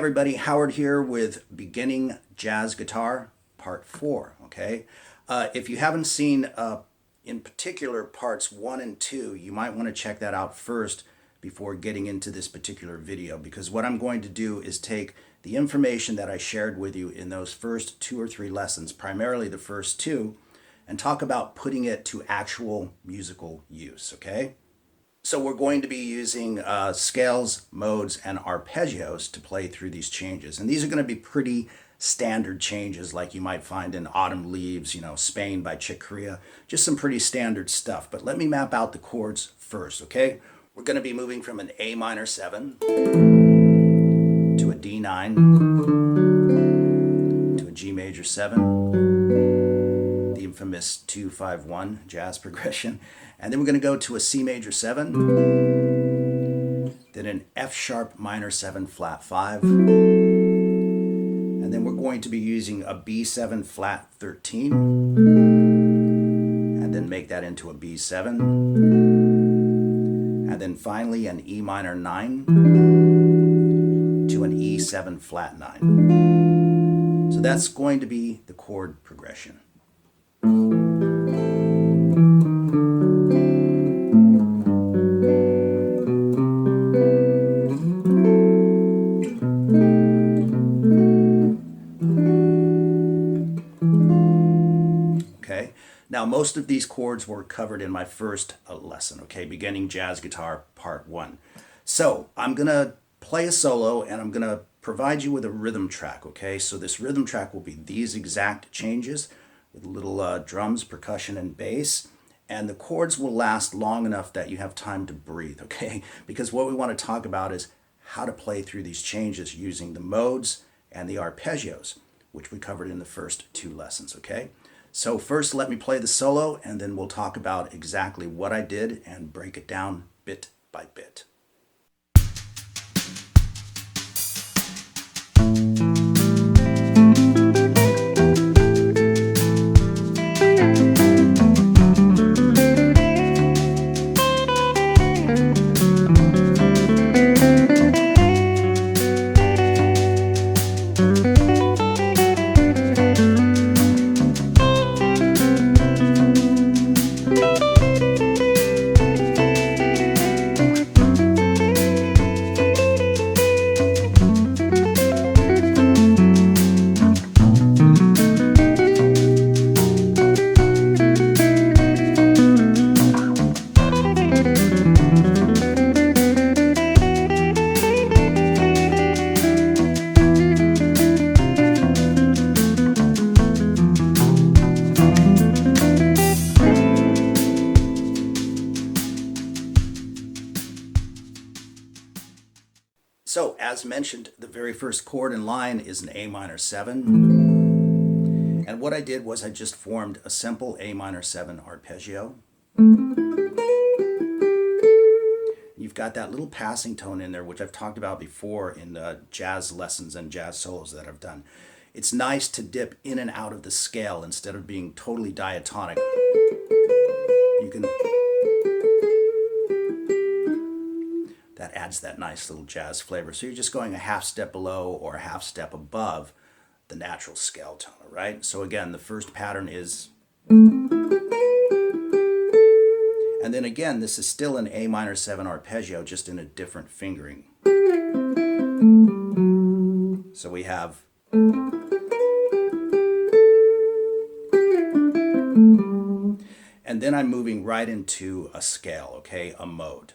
everybody, Howard here with Beginning Jazz Guitar Part 4, okay? If you haven't seen in particular parts 1 and 2, you might want to check that out first before getting into this particular video, because what I'm going to do is take the information that I shared with you in those first 2 or 3 lessons, primarily the first 2, and talk about putting it to actual musical use, okay? So we're going to be using scales, modes, and arpeggios to play through these changes. And these are going to be pretty standard changes like you might find in Autumn Leaves, Spain by Chick Corea. Just some pretty standard stuff. But let me map out the chords first, okay? We're going to be moving from an A minor 7 to a D9 to a G major 7, the infamous 2-5-1 jazz progression. And then we're going to go to a C major 7, then an F sharp minor 7 flat 5, and then we're going to be using a B7 flat 13, and then make that into a B7, and then finally an E minor 9 to an E7 flat 9. So that's going to be the chord progression. Now, most of these chords were covered in my first lesson, okay? Beginning Jazz Guitar Part 1. So I'm going to play a solo and I'm going to provide you with a rhythm track, okay? So this rhythm track will be these exact changes with little drums, percussion, and bass. And the chords will last long enough that you have time to breathe, okay? Because what we want to talk about is how to play through these changes using the modes and the arpeggios, which we covered in the first 2 lessons, okay? So first, let me play the solo, and then we'll talk about exactly what I did and break it down bit by bit. So, as mentioned, the very first chord in line is an A minor 7. And what I did was I just formed a simple A minor 7 arpeggio. You've got that little passing tone in there, which I've talked about before in the jazz lessons and jazz solos that I've done. It's nice to dip in and out of the scale instead of being totally diatonic. You can... That adds that nice little jazz flavor. So you're just going a half step below or a half step above the natural scale tone, right? So again, the first pattern is... And then again, this is still an A minor 7 arpeggio, just in a different fingering. So we have... And then I'm moving right into a scale, okay, a mode.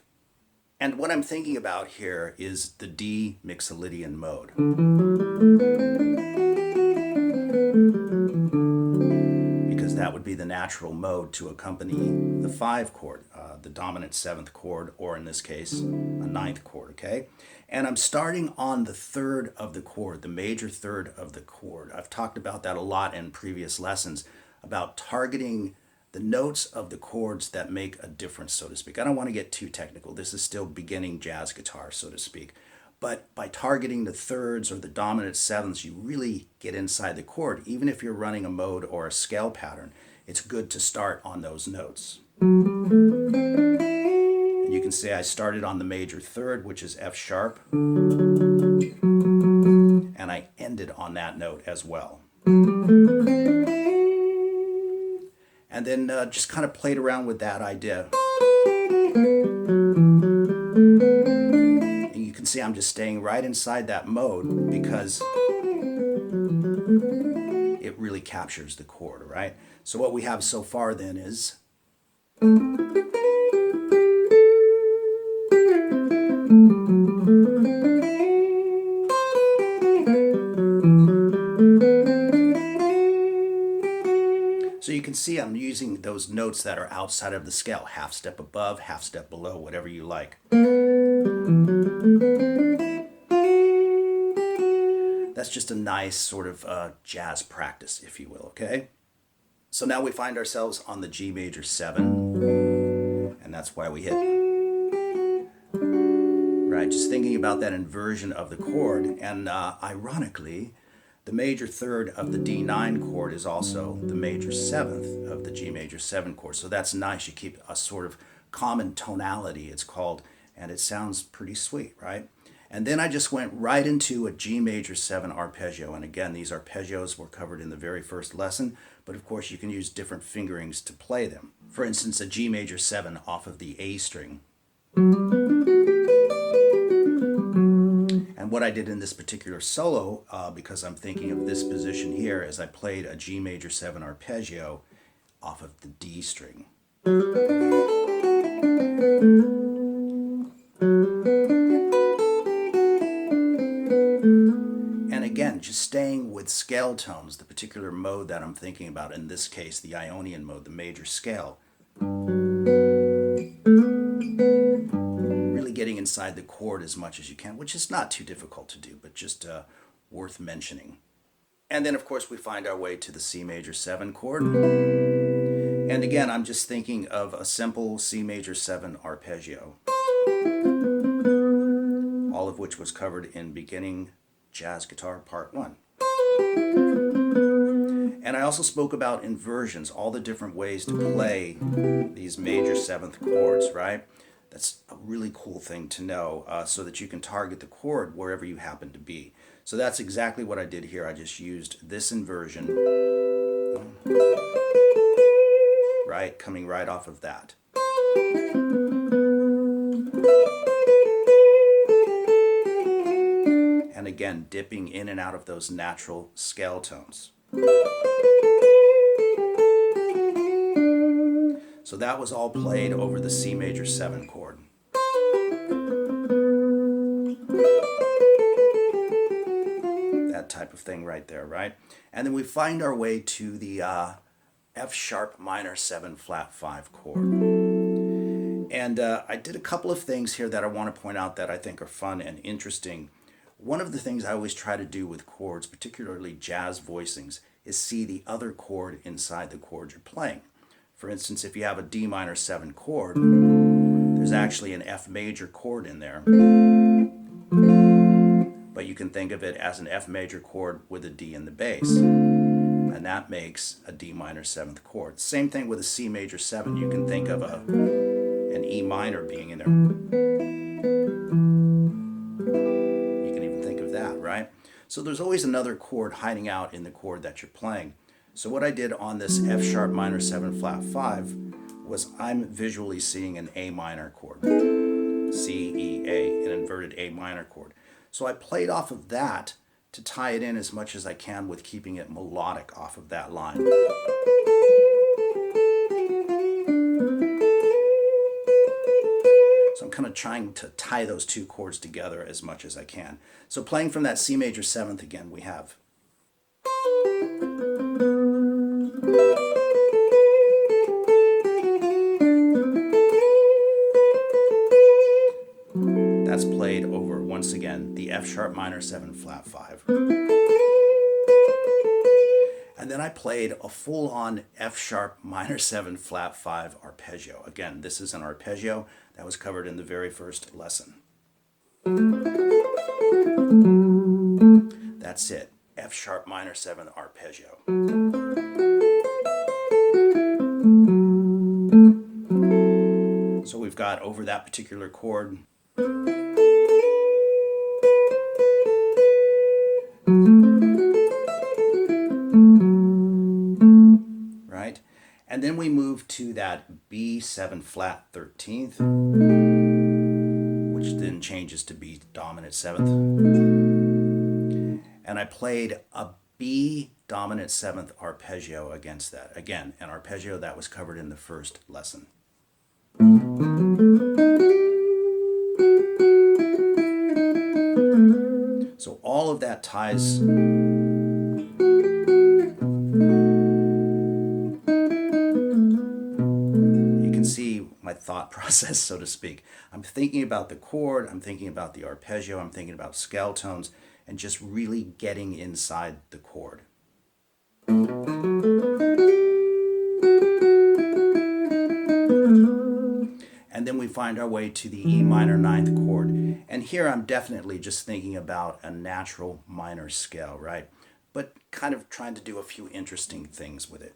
And what I'm thinking about here is the D Mixolydian mode. Because that would be the natural mode to accompany the 5 chord, the dominant 7th chord, or in this case, a 9th chord, okay? And I'm starting on the 3rd of the chord, the major 3rd of the chord. I've talked about that a lot in previous lessons, about targeting the notes of the chords that make a difference, so to speak. I don't want to get too technical. This is still beginning jazz guitar, so to speak. But by targeting the 3rds or the dominant 7ths, you really get inside the chord. Even if you're running a mode or a scale pattern, it's good to start on those notes. And you can say I started on the major 3rd, which is F sharp. And ended on that note as well. And then just kind of played around with that idea. And you can see I'm just staying right inside that mode because it really captures the chord, right? So what we have so far then is so you can see I'm using those notes that are outside of the scale, half step above, half step below, whatever you like. That's just a nice sort of jazz practice, if you will, okay? So now we find ourselves on the G major 7, and that's why we hit, right? Just thinking about that inversion of the chord, and ironically, the major third of the D9 chord is also the major 7th of the G major 7 chord. So that's nice. You keep a sort of common tonality, it's called, and it sounds pretty sweet, right? And then I just went right into a G major 7 arpeggio. And again, these arpeggios were covered in the very first lesson, but of course you can use different fingerings to play them. For instance, a G major 7 off of the A string. And what I did in this particular solo, because I'm thinking of this position here, is I played a G major 7 arpeggio off of the D string. And again, just staying with scale tones, the particular mode that I'm thinking about, in this case, the Ionian mode, the major scale. Really getting inside the chord as much as you can, which is not too difficult to do, but just worth mentioning. And then, of course, we find our way to the C major 7 chord. And again, I'm just thinking of a simple C major 7 arpeggio, all of which was covered in beginning jazz guitar part 1. And I also spoke about inversions, all the different ways to play these major 7th chords, right? That's a really cool thing to know, so that you can target the chord wherever you happen to be. So that's exactly what I did here. I just used this inversion, right, coming right off of that. And again, dipping in and out of those natural scale tones. So that was all played over the C major 7 chord. That type of thing right there, right? And then we find our way to the F sharp minor 7 flat 5 chord. And I did a couple of things here that I want to point out that I think are fun and interesting. One of the things I always try to do with chords, particularly jazz voicings, is see the other chord inside the chord you're playing. For instance, if you have a D minor 7 chord, there's actually an F major chord in there. But you can think of it as an F major chord with a D in the bass. And that makes a D minor 7th chord. Same thing with a C major 7. You can think of an E minor being in there. You can even think of that, right? So there's always another chord hiding out in the chord that you're playing. So what I did on this F sharp minor 7 flat 5 was I'm visually seeing an A minor chord. C, E, A, an inverted A minor chord. So I played off of that to tie it in as much as I can with keeping it melodic off of that line. So I'm kind of trying to tie those two chords together as much as I can. So playing from that C major 7th again, we have that's played over, once again, the F sharp minor 7 flat 5. And then I played a full-on F sharp minor 7 flat 5 arpeggio. Again, this is an arpeggio that was covered in the very first lesson. That's it, F sharp minor 7 arpeggio. So we've got over that particular chord. And then we move to that B7 flat 13th, which then changes to B dominant 7th. And I played a B dominant 7th arpeggio against that. Again, an arpeggio that was covered in the first lesson. So all of that ties. My thought process, so to speak. I'm thinking about the chord, I'm thinking about the arpeggio, I'm thinking about scale tones, and just really getting inside the chord. And then we find our way to the E minor 9th chord. And here I'm definitely just thinking about a natural minor scale, right? But kind of trying to do a few interesting things with it.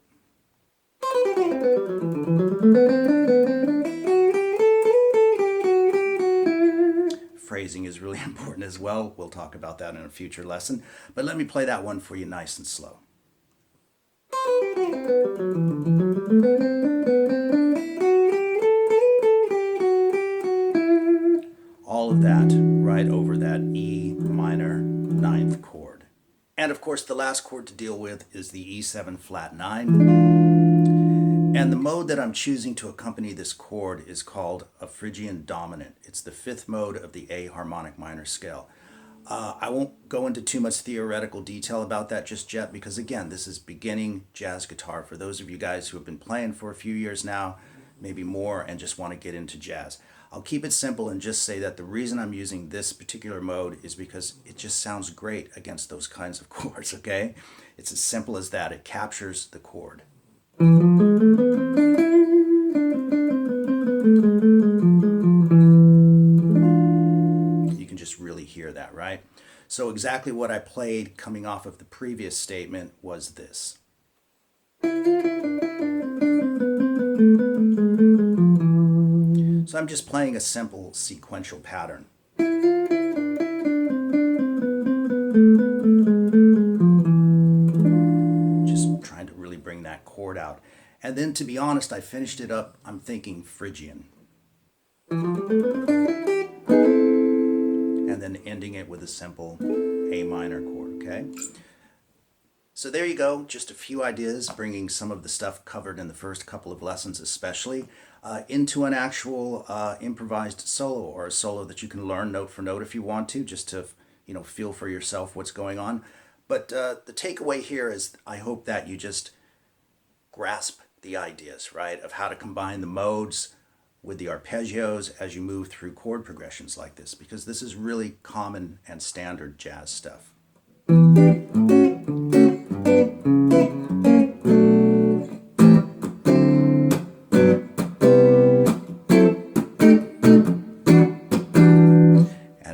Phrasing is really important as well. We'll talk about that in a future lesson. But let me play that one for you nice and slow. All of that right over that E minor 9th chord. And of course the last chord to deal with is the E7 flat 9. And the mode that I'm choosing to accompany this chord is called a Phrygian dominant. It's the 5th mode of the A harmonic minor scale. I won't go into too much theoretical detail about that just yet because, again, this is beginning jazz guitar for those of you guys who have been playing for a few years now, maybe more, and just want to get into jazz. I'll keep it simple and just say that the reason I'm using this particular mode is because it just sounds great against those kinds of chords, okay? It's as simple as that. It captures the chord. You can just really hear that, right? So exactly what I played coming off of the previous statement was this. So I'm just playing a simple sequential pattern. Just trying to really bring that chord out. And then, to be honest, I finished it up, I'm thinking Phrygian. And then ending it with a simple A minor chord, okay? So there you go, just a few ideas, bringing some of the stuff covered in the first couple of lessons especially into an actual improvised solo, or a solo that you can learn note for note if you want to, just to feel for yourself what's going on. But the takeaway here is I hope that you just grasp the ideas, right, of how to combine the modes with the arpeggios as you move through chord progressions like this, because this is really common and standard jazz stuff. And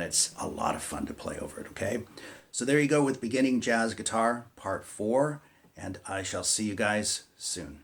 it's a lot of fun to play over it, okay? So there you go with Beginning Jazz Guitar Part 4, and I shall see you guys soon.